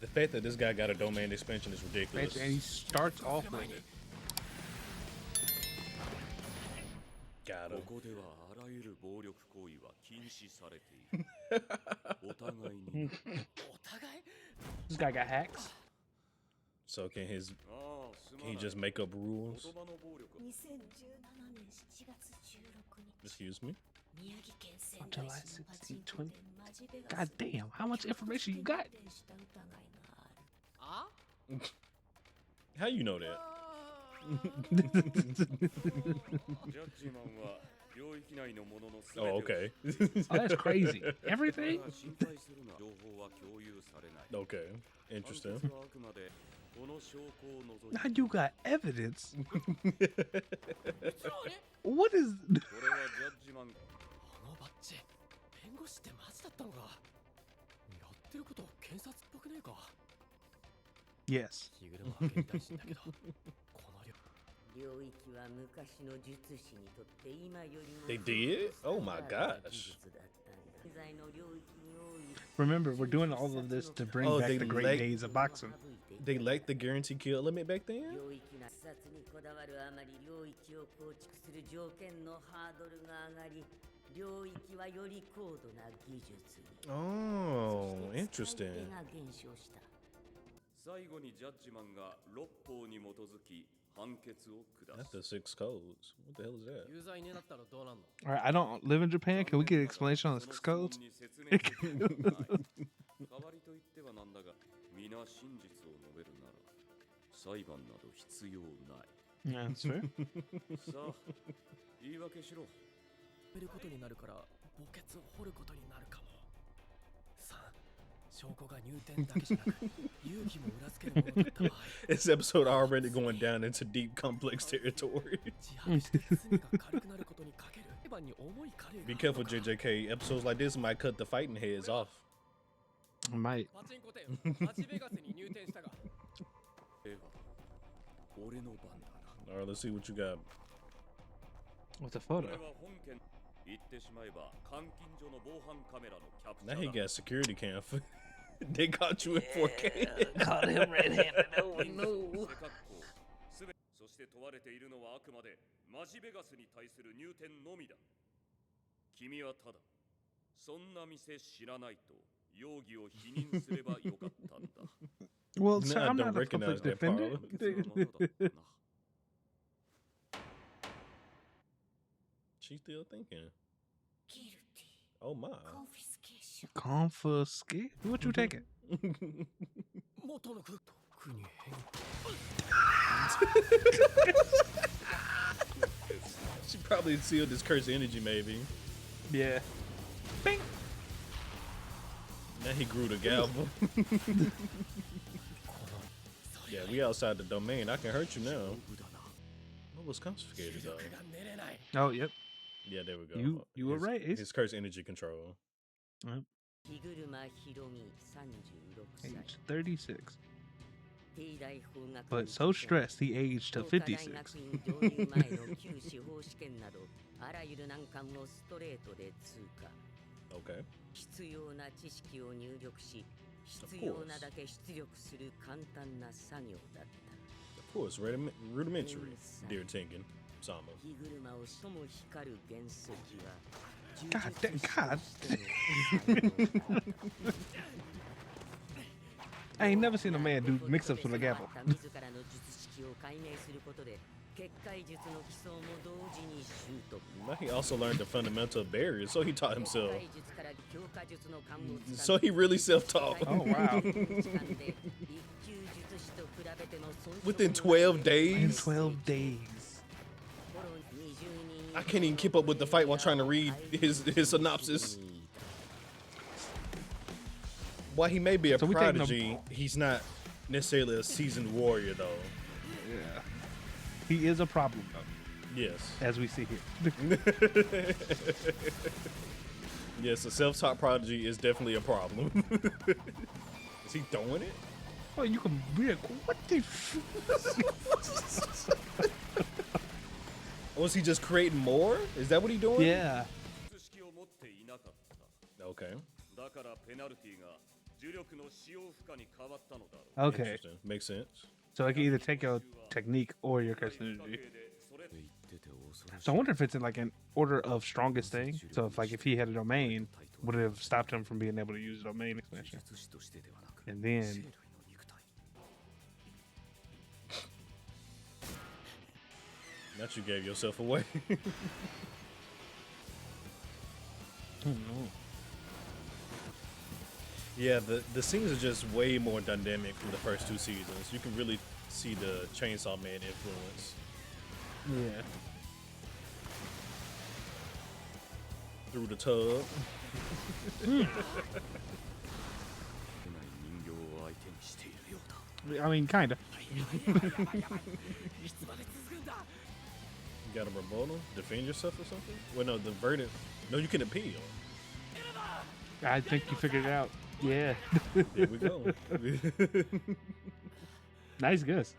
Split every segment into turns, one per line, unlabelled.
The fact that this guy got a domain expansion is ridiculous.
And he starts off with it.
Got him.
This guy got hacks.
So can he just make up rules? Excuse me?
On July 16, 20. God damn, how much information you got?
How you know that? Oh, okay.
Oh, that's crazy. Everything?
Okay. Interesting.
Now you got evidence. What is... Yes.
They did? Oh my gosh.
Remember, we're doing all of this to bring back the great days of boxing.
They liked the guaranteed kill limit back then? Oh, interesting. That's the 6 codes. What the hell is that?
All right, I don't live in Japan. Can we get an explanation on the 6 codes? Yeah, that's fair.
This episode already going down into deep, complex territory. Be careful, JJK. Episodes like this might cut the fighting heads off.
Might.
Alright, let's see what you got.
What's the photo?
Now he got security cam. They caught you in 4K.
Caught him red-handed. Oh no.
そして問われているのはあくまでマジベガスに対する入店のみだ。君はただそんな店知らないと容疑を否認すればよかったんだ。
Well, sir,
Nah,
I'm
don't
not a
recognize
public
that
defender.
She's still thinking. Oh my.
Confiscate? What you taking?
She probably sealed this cursed energy, maybe.
Yeah. Bing.
Now he grew the gavel. Yeah, we outside the domain. I can hurt you now. What was confiscated though?
Oh, yep.
Yeah, there we go.
You were right, Ace.
His cursed energy control.
Yep. Age 36. But so stressed he aged to 56.
Okay. Of course, rudimentary, dear Tengen. Sama.
God damn, God. I ain't never seen a man do mix-ups with a gavel.
Now he also learned the fundamental barriers, so he taught himself. So he really self-taught.
Oh, wow.
Within 12 days?
In 12 days.
I can't even keep up with the fight while trying to read his synopsis. While he may be a prodigy, he's not necessarily a seasoned warrior, though.
Yeah. He is a problem, though.
Yes.
As we see here.
Yes, a self-taught prodigy is definitely a problem. Is he throwing it?
Oh, you can read. What the?
Was he just creating more? Is that what he doing?
Yeah.
Okay.
だからペナルティが呪力の使用負荷に変わったのだろう。
Okay,
Interesting. Makes sense.
so I can either take your technique or your curse energy.
それ
So I wonder if it's in like an order of strongest thing. So if he had a domain, would it have stopped him from being able to use domain expansion? And then
Now you gave yourself away. Yeah, the scenes are just way more dynamic from the first two seasons. You can really see the Chainsaw Man influence.
yeah.
Through the tub.
I mean, kind of.
You got a rebuttal? Defend yourself or something? Well, no, the verdict. No, you can appeal.
I think you figured it out. Yeah.
There we go.
Nice guess.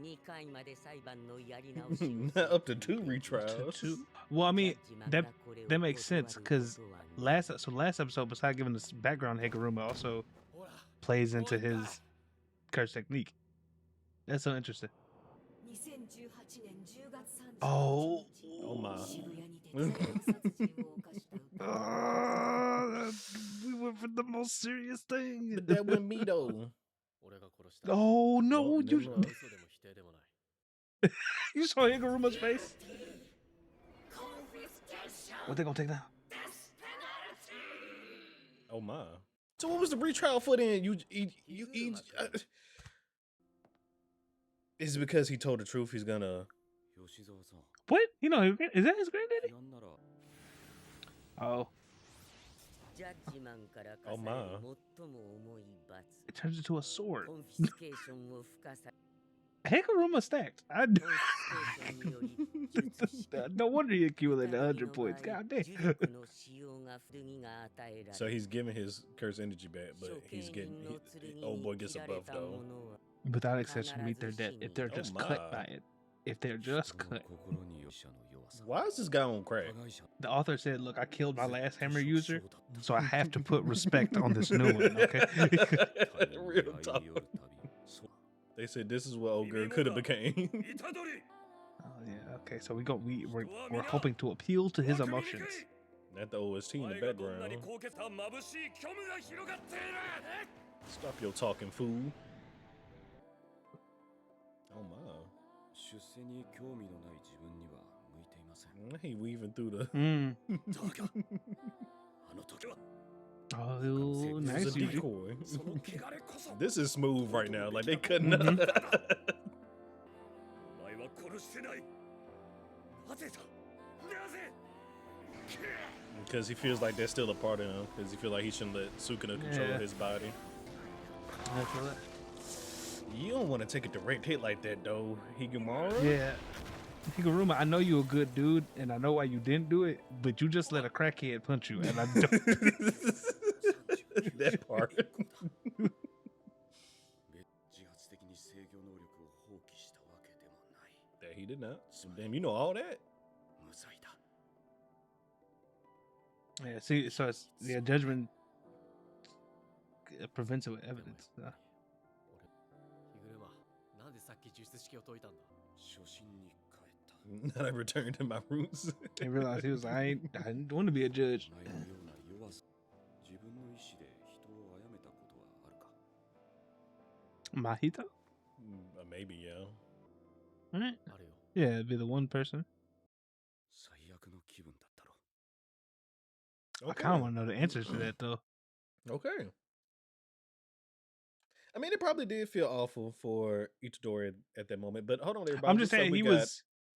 2回まで裁判のやり直しを
Not up to 2 retrials.
Well, I mean, that makes sense because last episode, besides giving us background, Higuruma also plays into his curse technique. That's so interesting.
2018年10月31日
Oh.
Oh my.
渋谷にて大量殺人を犯した疑い
We went for the most serious thing.
But that wasn't me though.
Oh no!
Oh,
You
never mind.
you saw Higuruma's face. What they gonna take down?
Oh my. So what was the retrial for then? Is it because he told the truth he's gonna...
吉沢さん
What? You know, is that his granddaddy?
なんなら
Oh,
ジャッジマンから課
Oh
さ
my.
れる最も重い罰
it turns into a sword.
コンフィスケーションを付加さ
Higuruma stacked.
コンフィスケーションにより術師
No wonder he accumulated 100 points. God
呪
damn.
力の使用が不義が与えられ
So he's giving his curse energy back, but
処
he's
刑
getting...
人の剣に
old boy
切
gets
ら
a
れ
buff
た
though.
者は
Without exception, meet their death if they're just
Oh
cut
my.
by it. If they're just
その
cut.
心に容赦の弱さ
Why is this guy on
加
crack?
害者
The author said, "Look, I killed my last hammer user, so I have to put respect on this new one." Okay.
Real talk. They said this is what old girl could have became.
虎杖
Oh yeah. Okay. So we're hoping to appeal to his emotions.
Not the OST in the
前がどんな
background.
に高潔な眩しい虚無が広がっている
Stop your talking, fool. Oh my.
出世に興味のない自分には向いていません
He weaving through the...
Mm.
だがあの時は
Oh,
It's
nice.
a
Yuji.
decoy.
その汚れこそ
This is smooth right now. Like they cutting up.
お前は殺してないなぜだなぜ
Because he feels like that's still a part of him. Because he feels like he shouldn't let Sukuna control
Yeah.
his body.
I feel that.
You don't want to take a direct hit like that, though. Higumara?
Yeah. Higuruma, I know you're a good dude, and I know why you didn't do it, but you just let a crackhead punch you, and I don't.
That part.
自発的に制御能力を放棄したわけでもない
That he did not. So, damn, you know all that?
無罪だ
Yeah, see, so it's judgment prevents it with evidence.
ヒグルマ、なんでさっき術式を解いたんだ
初心に帰った
Not I returned to my roots.
He realized he was like, I didn't want to be a judge.
前のような弱さ自分の意志で人を殺めたことはあるか
Mahito?
Maybe, yeah.
Right?
あるよ
Yeah, it'd be the one person.
最悪の気分だったろ
I kind of want to know the answers to that, though.
Okay. I mean, it probably did feel awful for Itadori at that moment, but hold on, everybody.
I'm just
Looks like
saying
we
he
got,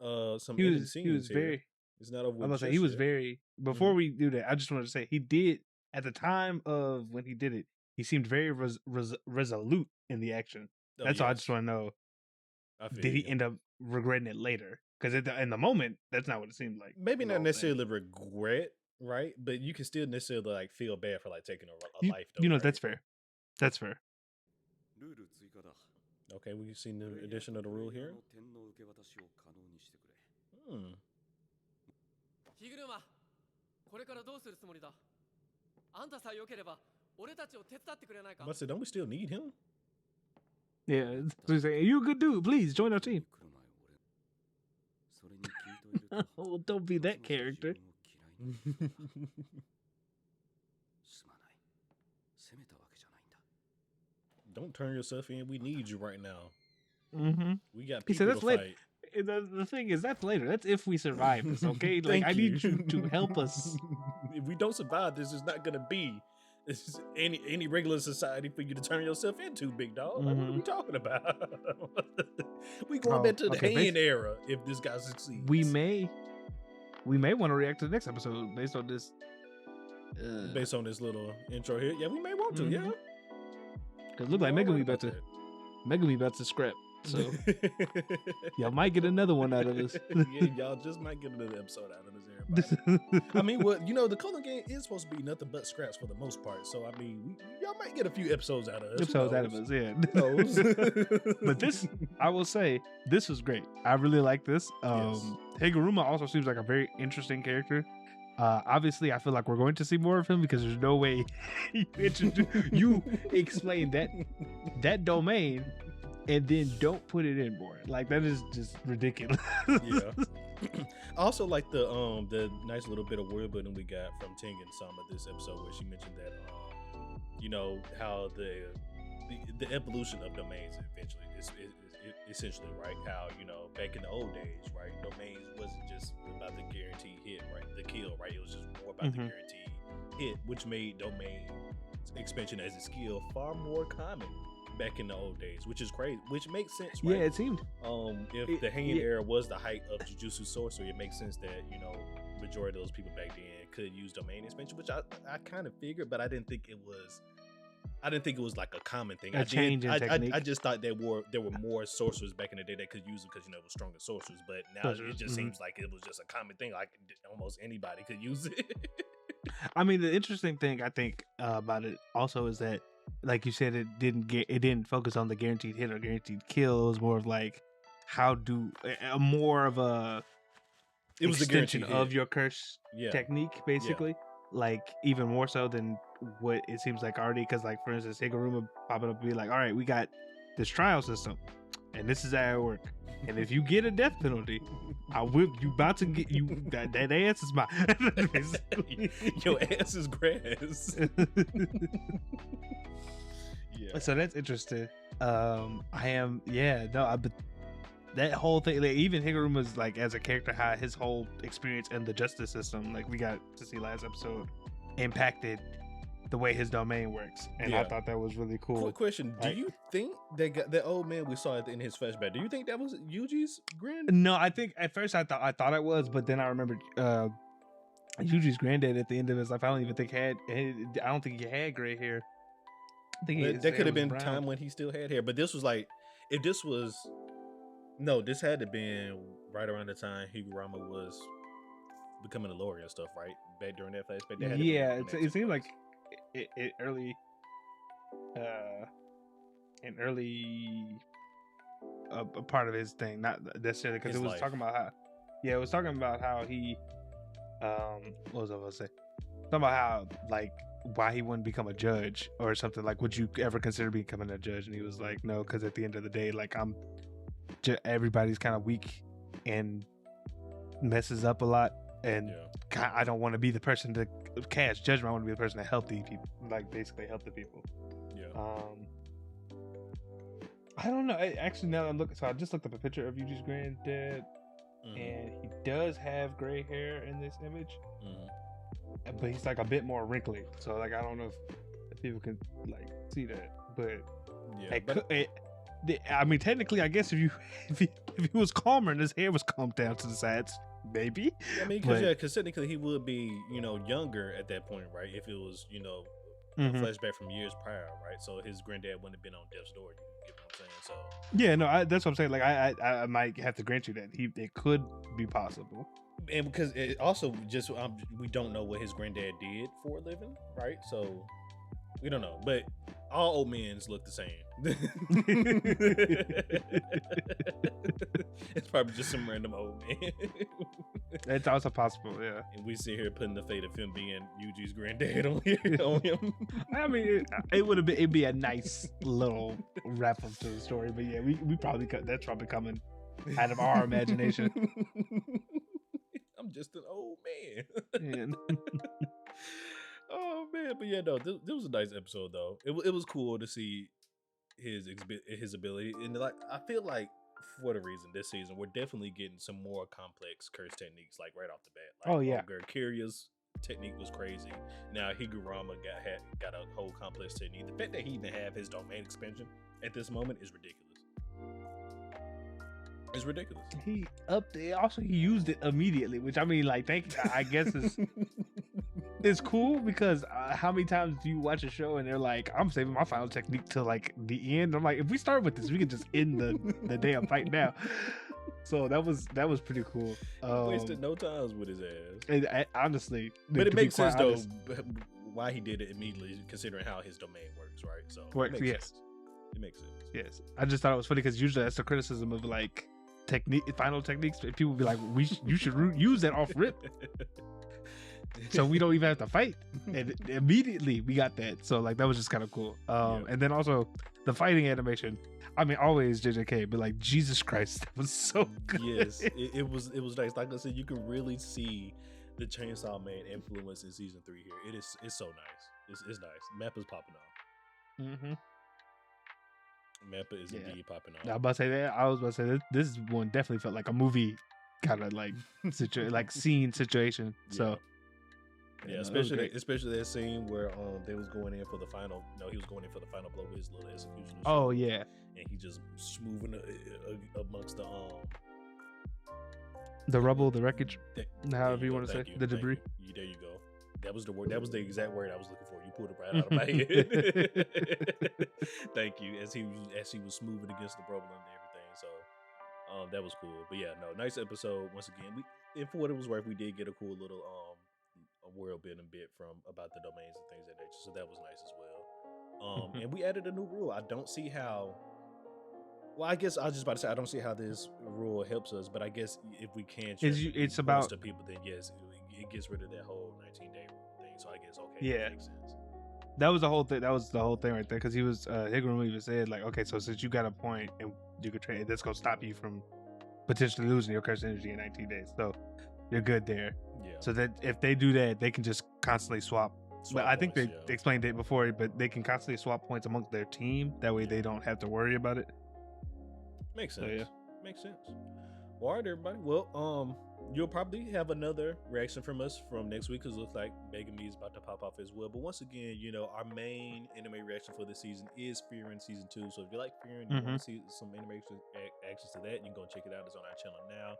was
some
he
ending
was
scenes here.
very.
It's not over.
I'm
with
gonna say
just
he was
yet.
very. Before we do that, I just wanted to say he did at the time of when he did it. He seemed very resolute in the action.
Oh,
That's all I
yes.
just want to know.
I feel
Did he
you.
end up regretting it later? Because in the moment, that's not what it seemed like.
Maybe
the
not
whole thing.
necessarily regret, right? But you can still necessarily like feel bad for like taking a
You,
life. Though,
you know,
right?
that's fair. That's fair.
ルール追加だ
Okay, we've seen the addition of the rule here.
天皇受け渡しを可能にしてくれ
Hmm.
ヒグルマ、これからどうするつもりだあんたさえ良ければ俺たちを手伝ってくれないか
But I said, don't we still need him?
Yeah, so he's saying, "You a good dude. Please join our team."
それに聞いといると
Oh, don't be that character.
すまない責めたわけじゃないんだ
Don't turn yourself in. We need you right now.
Mm-hmm.
We got
He said
people
that's
to
later.
fight.
The thing is, that's later. That's if we survive this, okay? Like,
Thank
I need you to help us.
If we don't survive this, is not gonna be any regular society for you to turn yourself into, big dog. Like, what are we talking about? We going back to the hand era if this guy succeeds.
We may want to react to the next episode based on this.
Based on this little intro here, yeah, we may want to, yeah.
Because look like Megumi about to scrap. So y'all might get another one out of this.
Yeah, y'all just might get another episode out of this, everybody. I mean, well, you know, the color game is supposed to be nothing but scraps for the most part. So I mean, y'all might get a few episodes out of us.
Yeah.
Who knows?
But this, I will say, this was great. I really like this.
Yes.
Higuruma also seems like a very interesting character. Obviously, I feel like we're going to see more of him because there's no way you explain that domain and then don't put it in more. Like, that is just ridiculous.
Yeah. I also like the nice little bit of word building we got from Tengen Sama this episode, where she mentioned that you know, how the evolution of domains eventually is essentially, right? How, you know, back in the old days, right, domains wasn't just about the guaranteed hit, right, the kill, right? It was just more about the guaranteed hit, which made domain expansion as a skill far more common back in the old days, which is crazy, which makes sense, right?
Yeah, it seemed.
If the Heian era was the height of Jujutsu sorcery, it makes sense that, you know, majority of those people back then could use domain expansion, which I kind of figured, but I didn't think it was like a common thing.
Change in technique.
I just thought there were more sorcerers back in the day that could use it because, you know, it was stronger sorcerers. But now it just seems like it was just a common thing. Like almost anybody could use it.
I mean, the interesting thing I think about it also is that, like you said, it didn't focus on the guaranteed hit or guaranteed kill. It was more of like more of a extension of your curse technique, basically. Like, even more so than what it seems like already. Because, like, for instance, Higuruma popping up and be like, all right, we got this trial system and this is how it works. And if you get a death penalty, I whip you. About to get you. That ass is mine.
Your ass is grass. Yeah.
So that's interesting. But that whole thing, like, even Higuruma's, like, as a character, how his whole experience in the justice system, like we got to see last episode, impacted the way his domain works, and I thought that was really cool.
Quick question: do you think that old man we saw in his flashback? Do you think that was Yuji's granddad?
No, I think at first I thought it was, but then I remembered Yuji's granddad at the end of his life. I don't think he had gray hair. I think
that could have been time when he still had hair, but this was like, if this was. No, this had to been right around the time Higuruma was becoming a lawyer and stuff, right? Back during that flashback.
It seemed like it early, a part of his thing, not necessarily because it was talking about how he, what was I going to say? Talking about how, like, why he wouldn't become a judge or something. Like, would you ever consider becoming a judge? And he was like, no, because at the end of the day, like, everybody's kind of weak and messes up a lot, and I don't want to be the person to cast judgment. I want to be the person to help the people, like, basically help the people. I don't know. Actually, now that I'm looking, so I just looked up a picture of Yuji's granddad, and he does have gray hair in this image, but he's like a bit more wrinkly. So, like, I don't know if people can, like, see that, but I mean, technically, I guess if he was calmer and his hair was combed down to the sides, maybe.
I mean, because technically he would be, you know, younger at that point, right? If it was, you know, a flashback from years prior, right? So his granddad wouldn't have been on death's door. You get what I'm saying? So
yeah, no, that's what I'm saying. Like, I might have to grant you that it could be possible.
And because it also just we don't know what his granddad did for a living, right? So we don't know, but all old men look the same. It's probably just some random old man.
It's also possible, yeah.
And we sit here putting the fate of him being Yuji's granddad on him.
I mean, it'd be a nice little wrap up to the story, but yeah, we probably that's probably coming out of our imagination.
I'm just an old man.
Man.
Oh man, but yeah, no, this was a nice episode though. It was cool to see his ability, and like I feel like for whatever reason this season we're definitely getting some more complex curse techniques like right off the bat. Like,
oh yeah,
Kirya's technique was crazy. Now Higuruma got a whole complex technique. The fact that he even have his domain expansion at this moment is ridiculous. It's ridiculous.
He used it immediately, which I mean, like, I guess it's cool because how many times do you watch a show and they're like, I'm saving my final technique till like the end? I'm like, if we start with this, we can just end the damn fight now. So that was pretty cool.
Wasted no times with his ass.
Honestly,
but it makes sense though why he did it immediately, considering how his domain works, right? So it makes sense. It makes sense.
Yes, I just thought it was funny because usually that's the criticism of like final techniques. People be like, you should use that off rip, so we don't even have to fight. And immediately we got that. So like that was just kind of cool. And then also the fighting animation. I mean, always JJK, but like Jesus Christ, that was so good.
Yes, it was nice. Like I said, you can really see the Chainsaw Man influence in season 3 here. It's so nice. It's nice. Mappa's popping off.
Mm-hmm.
Mappa is indeed popping off.
I was about to say this one definitely felt like a movie kind of like scene situation. So
yeah, especially that scene where they was going in for the final. No, he was going in for the final blow with his little execution.
Oh yeah,
and he just moving amongst
the rubble, the wreckage, however you want to say, the debris.
There you go. That was the word. That was the exact word I was looking for. You pulled it right out of my head. Thank you. As he was smoothing against the rubble and everything. So that was cool. But yeah, no, nice episode. Once again, and for what it was worth, we did get a cool little a world building bit about the domains and things of that nature. So that was nice as well. And we added a new rule. I don't see how. Well, I guess I was just about to say I don't see how this rule helps us, but I guess if we can,
it's about
to people, then yes, it gets rid of that whole 19-day thing. So I guess
yeah,
that makes sense.
That was the whole thing. That was the whole thing right there, because he was Higuruma even said like, okay, so since you got a point and you could trade, that's gonna stop you from potentially losing your curse energy in 19 days. So you're good there.
Yeah.
So that if they do that, they can just constantly swap. But I think they explained it before, but they can constantly swap points amongst their team. That way they don't have to worry about it.
Makes sense.
So, yeah.
Makes sense. Well, all right, everybody. Well, you'll probably have another reaction from us from next week, because it looks like Megami is about to pop off as well. But once again, our main anime reaction for this season is Fearing Season 2. So if you like Fearing, you want to see some anime actions to that, you can go check it out. It's on our channel now.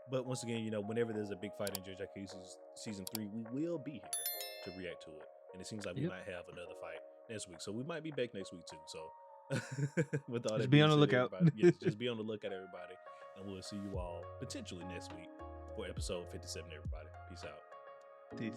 But once again, whenever there's a big fight in JJK Season 3, we will be here to react to it. And it seems like we might have another fight next week. So we might be back next week too. So with all
just be on the lookout.
Yes, just be on the lookout, everybody. And we'll see you all potentially next week for episode 57, everybody. Peace out.
Peace.